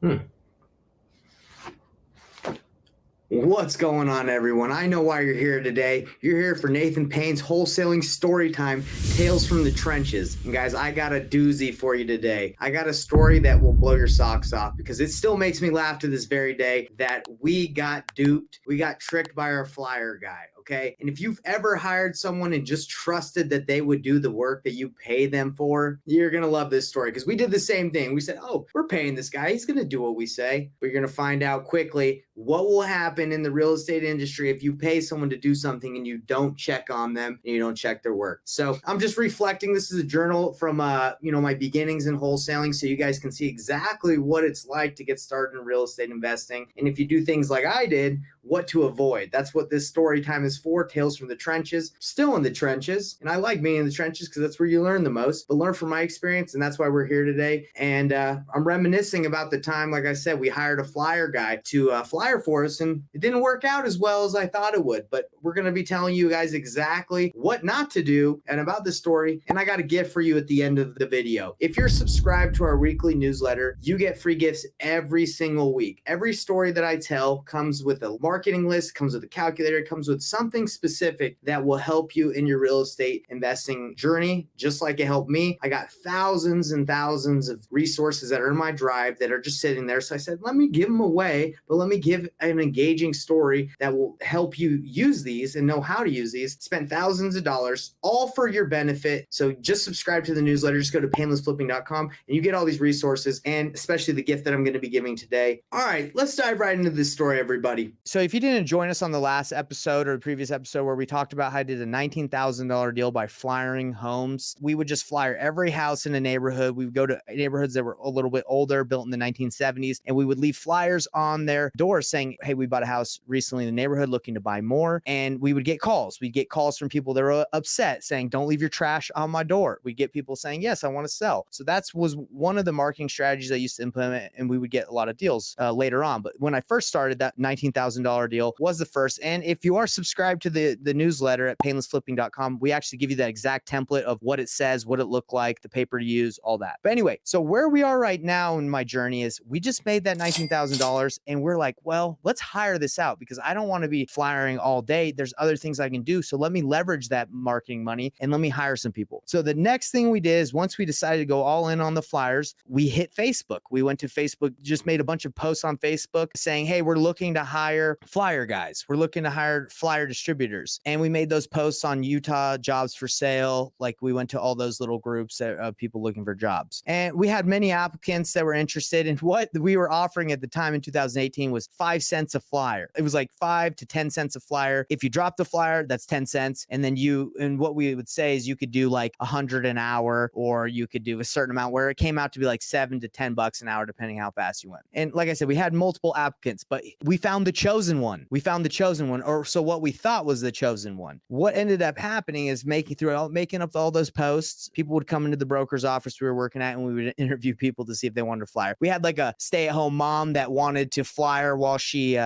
Hmm. What's going on, everyone? I know why you're here today. You're here for Nathan Payne's Wholesaling Storytime, Tales from the Trenches. And guys, I got a doozy for you today. I got a story that will blow your socks off because it still makes me laugh to this very day that we got duped. We got tricked by our flyer guy. Okay. And if you've ever hired someone and just trusted that they would do the work that you pay them for, you're going to love this story because we did the same thing. We said, oh, we're paying this guy. He's going to do what we say. But you're going to find out quickly what will happen in the real estate industry if you pay someone to do something and you don't check on them and you don't check their work. So I'm just reflecting. This is a journal from, my beginnings in wholesaling. So you guys can see exactly what it's like to get started in real estate investing. And if you do things like I did, what to avoid. That's what this story time is for. Tales from the trenches. Still in the trenches. And I like being in the trenches because that's where you learn the most, but learn from my experience. And that's why we're here today. And I'm reminiscing about the time, like I said, we hired a flyer guy to flyer for us, and it didn't work out as well as I thought it would. But we're going to be telling you guys exactly what not to do and about the story. And I got a gift for you at the end of the video. If you're subscribed to our weekly newsletter, you get free gifts every single week. Every story that I tell comes with a marketing list, comes with a calculator, comes with something specific that will help you in your real estate investing journey, just like it helped me. I got thousands and thousands of resources that are in my drive that are just sitting there. So I said, let me give them away, but let me give an engaging story that will help you use these and know how to use these. Spend thousands of dollars, all for your benefit. So just subscribe to the newsletter. Just go to painlessflipping.com and you get all these resources, and especially the gift that I'm going to be giving today. All right, let's dive right into this story, everybody. So if you didn't join us on the last episode or the previous episode where we talked about how I did a $19,000 deal by flyering homes, we would just flyer every house in a neighborhood. We would go to neighborhoods that were a little bit older, built in the 1970s, and we would leave flyers on their doors saying, hey, we bought a house recently in the neighborhood looking to buy more. And we would get calls. We'd get calls from people that were upset saying, don't leave your trash on my door. We'd get people saying, yes, I want to sell. So that was one of the marketing strategies I used to implement, and we would get a lot of deals later on. But when I first started, that $19,000 deal was the first. And if you are subscribed to the newsletter at painlessflipping.com, we actually give you that exact template of what it says, what it looked like, the paper to use, all that. But anyway, so where we are right now in my journey is we just made that $19,000 and we're like, well, let's hire this out because I don't want to be flyering all day. There's other things I can do. So let me leverage that marketing money and let me hire some people. So the next thing we did is once we decided to go all in on the flyers, we hit Facebook. We went to Facebook, just made a bunch of posts on Facebook saying, hey, we're looking to hire flyer guys. We're looking to hire flyer distributors. And we made those posts on Utah Jobs for Sale. Like we went to all those little groups of people looking for jobs. And we had many applicants that were interested in what we were offering at the time in 2018 was 5 cents a flyer. It was like 5 to 10 cents a flyer. If you drop the flyer, that's 10 cents. And then and what we would say is you could do like 100 an hour, or you could do a certain amount where it came out to be like $7 to $10 an hour, depending how fast you went. And like I said, we had multiple applicants, but we found the chosen one. Or so what we thought was the chosen one. What ended up happening is making up all those posts, people would come into the broker's office we were working at, and we would interview people to see if they wanted to flyer. We had like a stay-at-home mom that wanted to flyer while she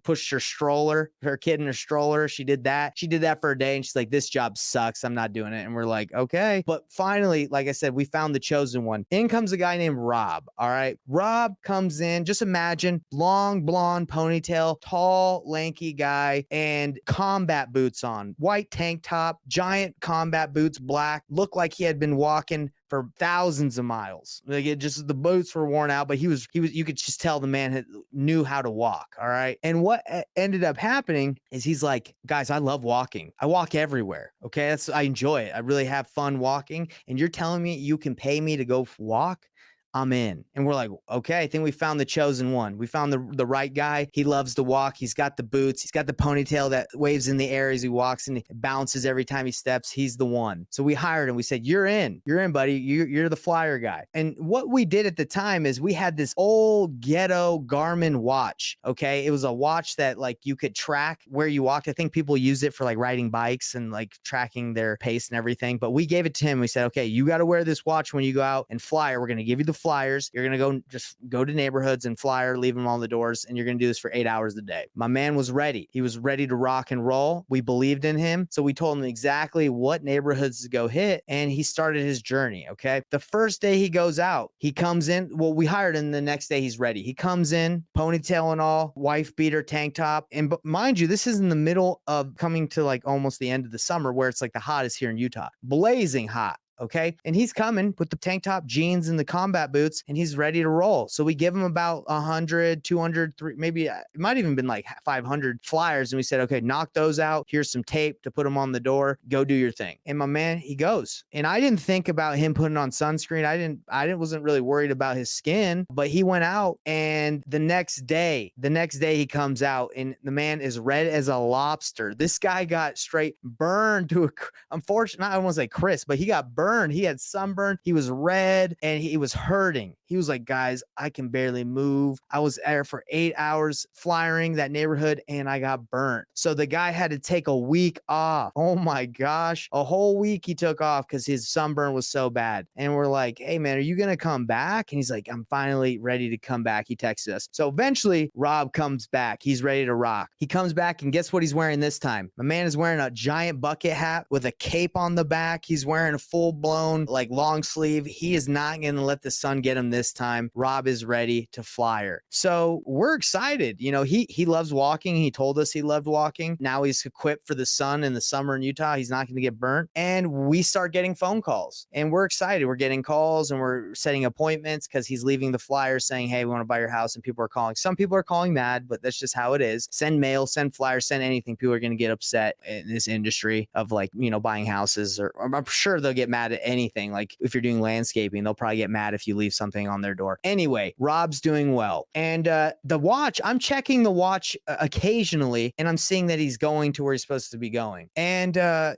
pushed her kid in her stroller. She did that for a day, and she's like, this job sucks, I'm not doing it. And we're like, okay. But finally, like I said, we found the chosen one. In comes a guy named Rob. All right, Rob comes in. Just imagine long blonde ponytail, tall lanky guy, and combat boots on, white tank top, giant combat boots, black, looked like he had been walking for thousands of miles. Like the boots were worn out, but he was, you could just tell the man knew how to walk. All right. And what ended up happening is he's like, guys, I love walking. I walk everywhere. Okay. I enjoy it. I really have fun walking. And you're telling me you can pay me to go walk? I'm in. And we're like, okay, I think we found the chosen one. We found the right guy. He loves to walk. He's got the boots. He's got the ponytail that waves in the air as he walks and bounces every time he steps. He's the one. So we hired him. We said, you're in, buddy. You're the flyer guy. And what we did at the time is we had this old ghetto Garmin watch. Okay. It was a watch that like you could track where you walked. I think people use it for like riding bikes and like tracking their pace and everything. But we gave it to him. We said, okay, you got to wear this watch when you go out and flyer. We're going to give you the flyers. You're going to just go to neighborhoods and flyer, leave them on the doors, and you're going to do this for 8 hours a day. My man was ready. He was ready to rock and roll. We believed in him. So we told him exactly what neighborhoods to go hit, and he started his journey, okay? The first day he goes out, he comes in. Well, we hired him the next day he's ready. He comes in, ponytail and all, wife beater, tank top. And but mind you, this is in the middle of coming to like almost the end of the summer where it's like the hottest here in Utah. Blazing hot. Okay. And he's coming with the tank top, jeans, and the combat boots, and he's ready to roll. So we give him about 100, 200, maybe it might even been like 500 flyers. And we said, okay, knock those out. Here's some tape to put them on the door. Go do your thing. And my man, he goes. And I didn't think about him putting on sunscreen. I wasn't really worried about his skin, but he went out, and the next day he comes out, and the man is red as a lobster. This guy got straight burned to unfortunately, I don't want to say crisp, but he got burned. He had sunburn. He was red and he was hurting. He was like, guys, I can barely move. I was there for 8 hours flyering that neighborhood and I got burnt. So the guy had to take a week off. Oh my gosh. A whole week he took off because his sunburn was so bad. And we're like, hey man, are you going to come back? And he's like, I'm finally ready to come back. He texted us. So eventually Rob comes back. He's ready to rock. He comes back and guess what he's wearing this time? My man is wearing a giant bucket hat with a cape on the back. He's wearing a full blown like long sleeve. He is not going to let the sun get him this time. Rob is ready to flyer. So we're excited. You know, he loves walking. He told us he loved walking. Now he's equipped for the sun in the summer in Utah. He's not going to get burnt. And we start getting phone calls and we're excited. We're getting calls and we're setting appointments because he's leaving the flyer saying, hey, we want to buy your house. And people are calling. Some people are calling mad, but that's just how it is. Send mail, send flyers, send anything. People are going to get upset in this industry of like, you know, buying houses, or I'm sure they'll get mad at anything. Like if you're doing landscaping, they'll probably get mad if you leave something on their door. Anyway, Rob's doing well. And the watch, I'm checking the watch occasionally and I'm seeing that he's going to where he's supposed to be going. And,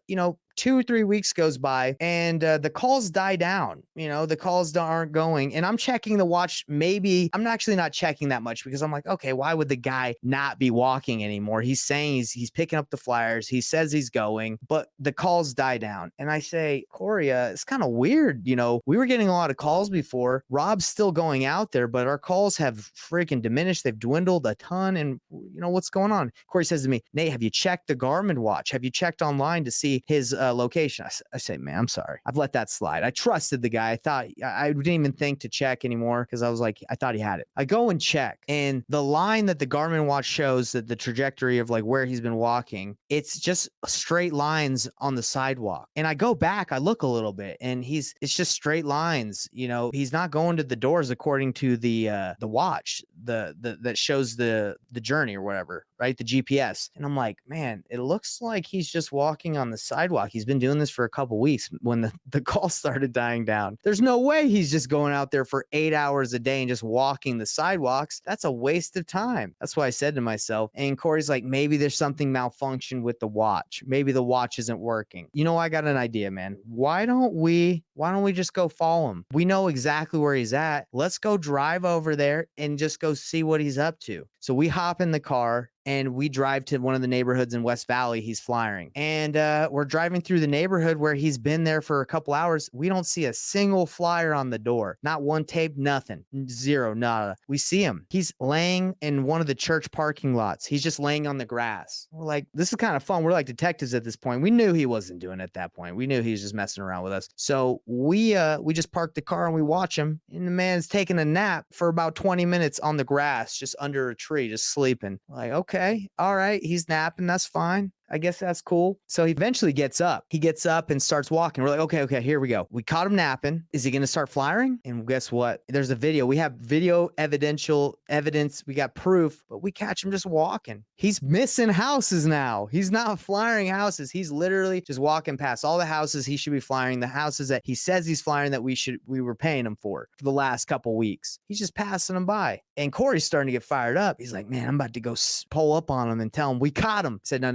you know, 2 or 3 weeks goes by and the calls die down. You know, the calls aren't going. And I'm checking the watch. Maybe I'm actually not checking that much because I'm like, okay, why would the guy not be walking anymore? He's saying he's picking up the flyers. He says he's going, but the calls die down. And I say, Corey, it's kind of weird. You know, we were getting a lot of calls before. Rob's still going out there, but our calls have freaking diminished. They've dwindled a ton. And you know, what's going on? Corey says to me, Nate, have you checked the Garmin watch? Have you checked online to see his location? I say, man, I'm sorry. I've let that slide. I trusted the guy. I didn't even think to check anymore because I was like, I thought he had it. I go and check, and the line that the Garmin watch shows that the trajectory of like where he's been walking, it's just straight lines on the sidewalk. And I go back, I look a little bit, and it's just straight lines. You know, he's not going to the doors according to the watch, that shows the journey or whatever, right? The GPS. And I'm like, man, it looks like he's just walking on the sidewalk. He's been doing this for a couple weeks when the call started dying down. There's no way he's just going out there for 8 hours a day and just walking the sidewalks. That's a waste of time. That's why I said to myself, and Corey's like, maybe there's something malfunctioned with the watch. Maybe the watch isn't working. You know, I got an idea, man. Why don't we just go follow him? We know exactly where he's at. Let's go drive over there and just go see what he's up to. So we hop in the car and we drive to one of the neighborhoods in West Valley he's flying. And we're driving through the neighborhood where he's been there for a couple hours. We don't see a single flyer on the door. Not one tape, nothing. Zero, nada. We see him. He's laying in one of the church parking lots. He's just laying on the grass. We're like, this is kind of fun. We're like detectives at this point. We knew he wasn't doing it at that point. We knew he was just messing around with us. So we just parked the car and we watch him. And the man's taking a nap for about 20 minutes on the grass, just under a tree, just sleeping. We're like, okay, all right, he's napping. That's fine. I guess that's cool. So he eventually gets up. He gets up and starts walking. We're like, okay, here we go. We caught him napping. Is he going to start flying? And guess what? There's a video. We have video evidence. We got proof, but we catch him just walking. He's missing houses now. He's not flying houses. He's literally just walking past all the houses he should be flying, the houses that he says he's flying that we were paying him for the last couple weeks. He's just passing them by. And Corey's starting to get fired up. He's like, man, I'm about to go pull up on him and tell him we caught him. I said, no.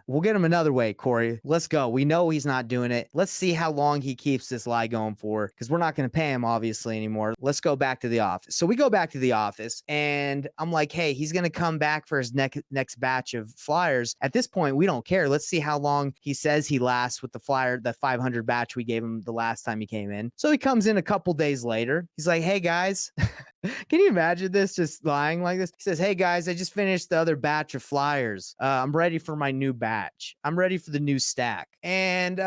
We'll get him another way, Corey. Let's go. We know he's not doing it. Let's see how long he keeps this lie going for, because we're not going to pay him obviously anymore. Let's go back to the office. So we go back to the office and I'm like, hey, he's going to come back for his next batch of flyers. At this point, we don't care. Let's see how long he says he lasts with the flyer, the 500 batch we gave him the last time he came in. So he comes in a couple days later. He's like, hey guys, can you imagine this, just lying like this? He says, hey guys, I just finished the other batch of flyers. I'm ready for my new batch. I'm ready for the new stack. And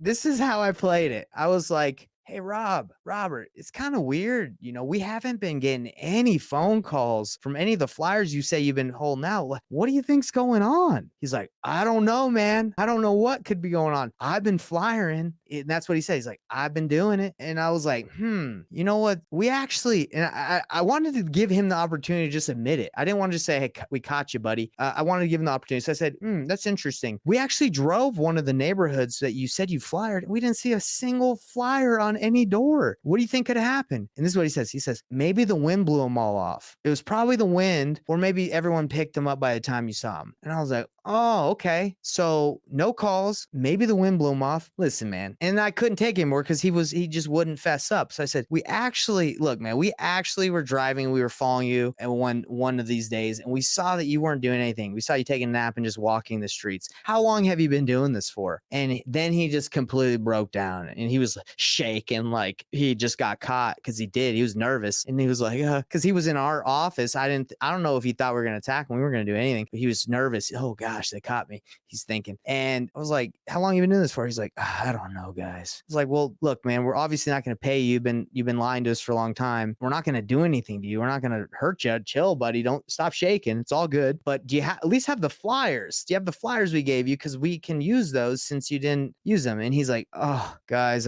this is how I played it. I was like, hey, Robert, it's kind of weird. You know, we haven't been getting any phone calls from any of the flyers you say you've been holding out. What do you think's going on? He's like, I don't know, man. I don't know what could be going on. I've been flyering. And that's what he said. He's like, I've been doing it. And I was like, you know what? We actually, and I wanted to give him the opportunity to just admit it. I didn't want to just say, hey, we caught you, buddy. I wanted to give him the opportunity. So I said, that's interesting. We actually drove one of the neighborhoods that you said you flyered. We didn't see a single flyer on any door. What do you think could happen? And this is what he says. He says, maybe the wind blew them all off. It was probably the wind, or maybe everyone picked them up by the time you saw them. And I was like, oh, okay. So no calls. Maybe the wind blew him off. Listen, man. And I couldn't take him more because he just wouldn't fess up. So I said, we actually were driving. We were following you and one of these days, and we saw that you weren't doing anything. We saw you taking a nap and just walking the streets. How long have you been doing this for? And then he just completely broke down and he was shaking like he just got caught, because he did. He was nervous and he was like, because he was in our office. I don't know if he thought we were going to attack him. We weren't going to do anything, but he was nervous. Oh gosh, they caught me. He's thinking. And I was like, how long have you been doing this for? He's like, I don't know, guys. It's like, well, look, man, we're obviously not going to pay you. You've been lying to us for a long time. We're not going to do anything to you. We're not going to hurt you. Chill, buddy. Don't stop shaking. It's all good. But do you at least have the flyers? Do you have the flyers we gave you? Because we can use those since you didn't use them. And he's like, oh, guys,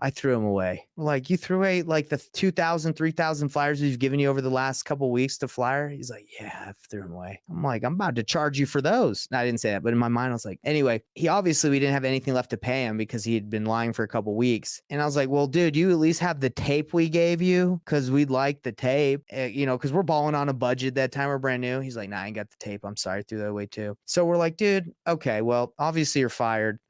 I threw them away. Like, you threw away like the 2,000, 3,000 flyers we've given you over the last couple of weeks to flyer? He's like, yeah, I threw them away. I'm like, I'm about to charge you for those. No, I didn't say that, but in my mind, I was like, anyway, we didn't have anything left to pay him because he had been lying for a couple of weeks. And I was like, well, dude, you at least have the tape we gave you? Because we'd like the tape, because we're balling on a budget that time. We're brand new. He's like, nah, I ain't got the tape. I'm sorry. I threw that away too. So we're like, dude, okay, well, obviously you're fired.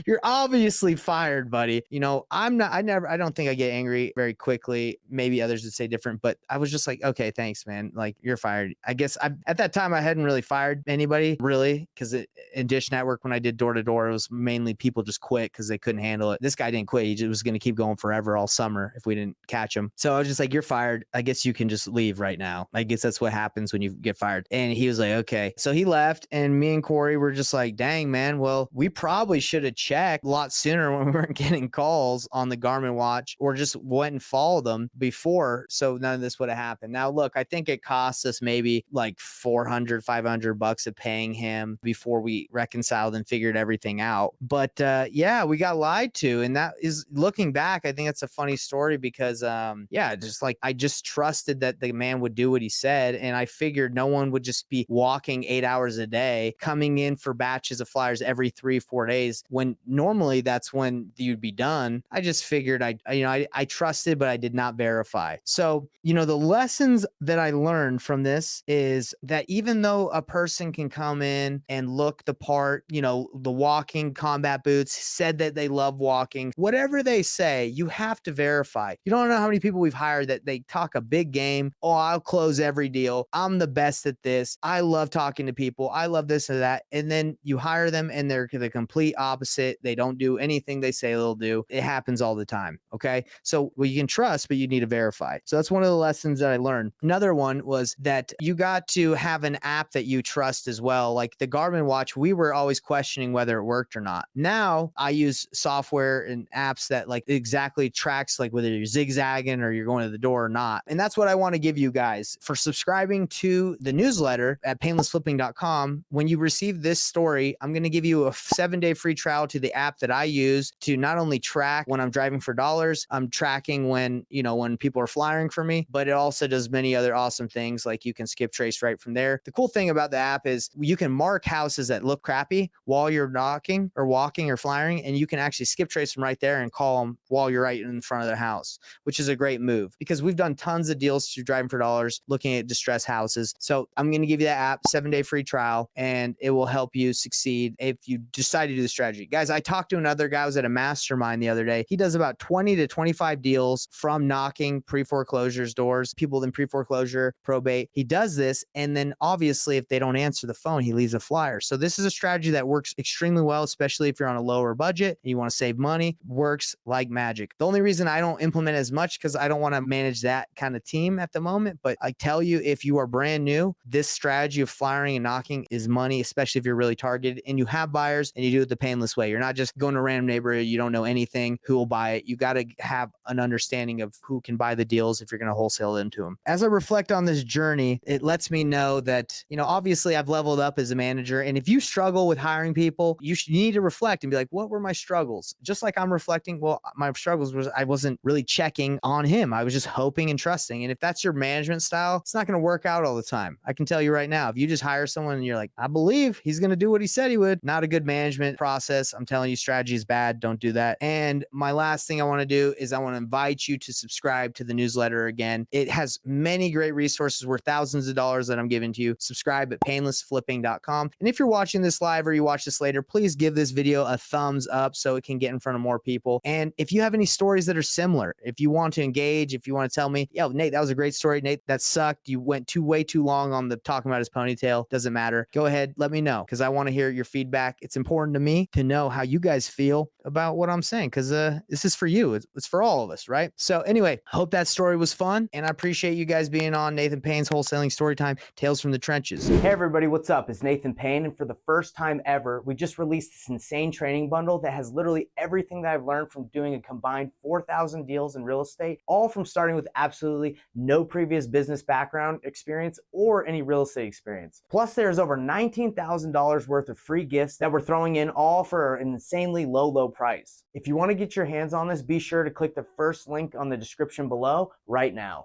You're obviously fired, buddy. I don't think I get angry very quickly. Maybe others would say different, but I was just like, okay, thanks, man. Like, you're fired. I guess at that time I hadn't really fired anybody really, because in Dish Network, when I did door to door, it was mainly people just quit because they couldn't handle it. This guy didn't quit. He just was going to keep going forever all summer if we didn't catch him. So I was just like, you're fired. I guess you can just leave right now. I guess that's what happens when you get fired. And he was like, okay. So he left, and me and Corey were just like, dang, man. Well, we probably should have checked a lot sooner when we weren't getting calls on the Garmin watch, or just went and followed them before, so none of this would have happened. Now, look, I think it cost us maybe like $400, $500 of paying him before we reconciled and figured everything out. But yeah, we got lied to. And that is, looking back, I think it's a funny story because, just like, I just trusted that the man would do what he said. And I figured no one would just be walking 8 hours a day, coming in for batches of flyers every 3-4 days, when normally that's when you'd be done. I just figured I trusted, but I did not verify. So, the lessons that I learned from this is that even though a person can come in and look the part, the walking combat boots, said that they love walking, whatever they say, you have to verify. You don't know how many people we've hired that they talk a big game. Oh, I'll close every deal. I'm the best at this. I love talking to people. I love this or that. And then you hire them and they're the complete opposite. They don't do anything they say they'll do. It happens all the time. Okay. So you can trust, but you need to verify. So that's one of the lessons that I learned. Another one was that you got to have an app that you trust as well. Like the Garmin watch, we were always questioning whether it worked or not. Now I use software and apps that like exactly tracks like whether you're zigzagging or you're going to the door or not. And that's what I want to give you guys for subscribing to the newsletter at painlessflipping.com. When you receive this story, I'm going to give you a 7-day free trial to the app that I use to not only track when I'm driving for dollars, I'm tracking when, when people are flying for me, but it also does many other awesome things. Like you can skip trace right from there. The cool thing about the app is you can mark houses that look crappy while you're knocking or walking or flying, and you can actually skip trace them right there and call them while you're right in front of their house, which is a great move because we've done tons of deals through driving for dollars looking at distressed houses. So I'm going to give you that app, 7-day free trial, and it will help you succeed if you decide to do the strategy. Guys, I talked to another guy who was at a mastermind the other day. He does about 20 to 25 deals from knocking pre-foreclosures doors, people in pre-foreclosure, probate. He does this, and then obviously if they don't answer the phone, he leaves a flyer. So this is a strategy that works extremely well, especially if you're on a lower budget and you want to save money. Works like magic. The only reason I don't implement as much because I don't want to manage that kind of team at the moment. But I tell you, if you are brand new, this strategy of flyering and knocking is money, especially if you're really targeted and you have buyers and you do it the painless way. You're not just going to a random neighborhood, you don't know anything who will buy it. You got to have an understanding of who can buy the deals if you're going to wholesale into them. As I reflect on this journey, it lets me know that, obviously I've leveled up as a manager. And if you struggle with hiring people, you need to reflect and be like, what were my struggles? Just like I'm reflecting, well, my struggles was I wasn't really checking on him. I was just hoping and trusting. And if that's your management style, it's not going to work out all the time. I can tell you right now, if you just hire someone and you're like, I believe he's going to do what he said he would, not a good management process. I'm telling you, strategy is bad. Don't do that. And my last thing I want to do is I want to invite you to subscribe to the newsletter again. It has many great resources worth thousands of dollars that I'm giving to you. Subscribe at painlessflipping.com. And if you're watching this live or you watch this later, please give this video a thumbs up so it can get in front of more people. And if you have any stories that are similar, if you want to engage, if you want to tell me, yo, Nate, that was a great story. Nate, that sucked. You went way too long on the talking about his ponytail. Doesn't matter. Go ahead. Let me know because I want to hear your feedback. It's important to me to know how you guys feel about what I'm saying because this is for you. It's for all of us, right? So anyway, hope that story was fun. And I appreciate you guys being on Nathan Payne's Wholesaling Storytime, Tales from the Trenches. Hey everybody, what's up? It's Nathan Payne. And for the first time ever, we just released this insane training bundle that has literally everything that I've learned from doing a combined 4,000 deals in real estate, all from starting with absolutely no previous business background experience or any real estate experience. Plus there's over $19,000 worth of free gifts that we're throwing in all for an insanely low price. If you want to get your hands on this, be sure to click the first link on the description below right now.